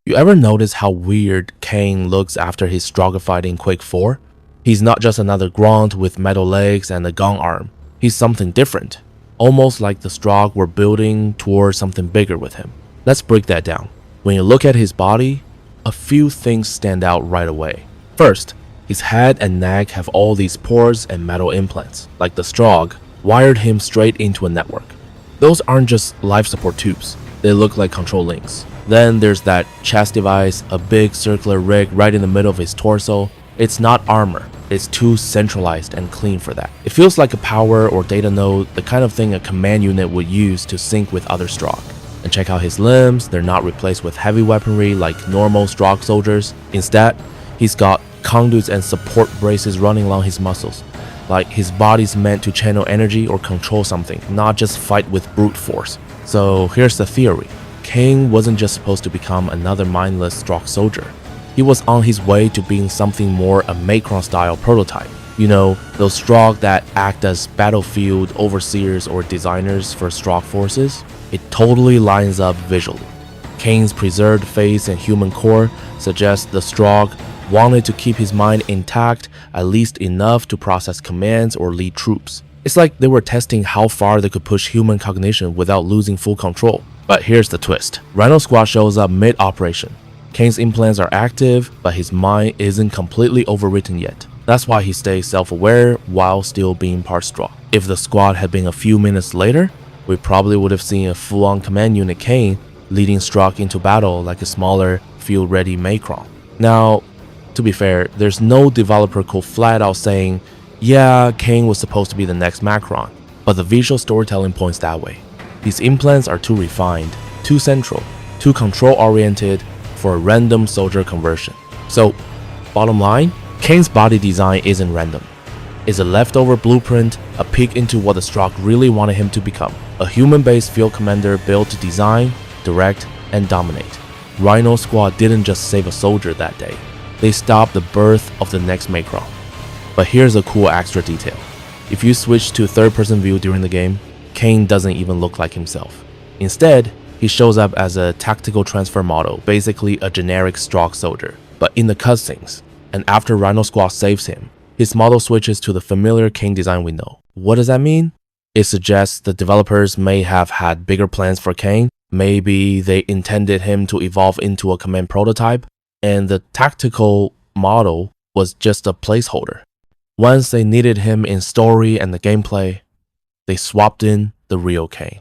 You ever notice how weird Kane looks after his Strogg fight in Quake 4? He's not just another grunt with metal legs and a gun arm. He's something different, almost like the Strogg were building towards something bigger with him. Let's break that down. When you look at his body, a few things stand out right away. First, his head and neck have all these pores and metal implants, like the Strogg wired him straight into a network. Those aren't just life support tubes, they look like control links. Then there's that chest device, a big circular rig right in the middle of his torso. It's not armor, it's too centralized and clean for that. It feels like a power or data node, the kind of thing a command unit would use to sync with other Strogg. And check out his limbs, they're not replaced with heavy weaponry like normal Strogg soldiers. Instead, he's got conduits and support braces running along his muscles. Like his body's meant to channel energy or control something, not just fight with brute force. So here's the theory. Kane wasn't just supposed to become another mindless Strogg soldier. He was on his way to being something more a Macron-style prototype. You know, those Strogg that act as battlefield overseers or designers for Strogg forces. It totally lines up visually. Kane's preserved face and human core suggest the Strogg wanted to keep his mind intact, at least enough to process commands or lead troops. It's like they were testing how far they could push human cognition without losing full control. But here's the twist. Rhino Squad shows up mid-operation. Kane's implants are active, but his mind isn't completely overwritten yet. That's why he stays self-aware while still being part Strogg. If the squad had been a few minutes later, we probably would have seen a full-on command unit Kane leading Strogg into battle like a smaller, field-ready Macron. Now, to be fair, there's no developer code flat out saying, yeah, Kane was supposed to be the next Macron, but the visual storytelling points that way. These implants are too refined, too central, too control-oriented for a random soldier conversion. So, bottom line, Kane's body design isn't random. It's a leftover blueprint, a peek into what the Strogg really wanted him to become. A human-based field commander built to design, direct, and dominate. Rhino Squad didn't just save a soldier that day. They stopped the birth of the next Macron. But here's a cool extra detail. If you switch to third-person view during the game, Kane doesn't even look like himself. Instead, he shows up as a tactical transfer model, basically a generic Strogg soldier. But in the cutscenes, and after Rhino Squad saves him, his model switches to the familiar Kane design we know. What does that mean? It suggests the developers may have had bigger plans for Kane. Maybe they intended him to evolve into a command prototype, and the tactical model was just a placeholder. Once they needed him in story and the gameplay, they swapped in the real Kane.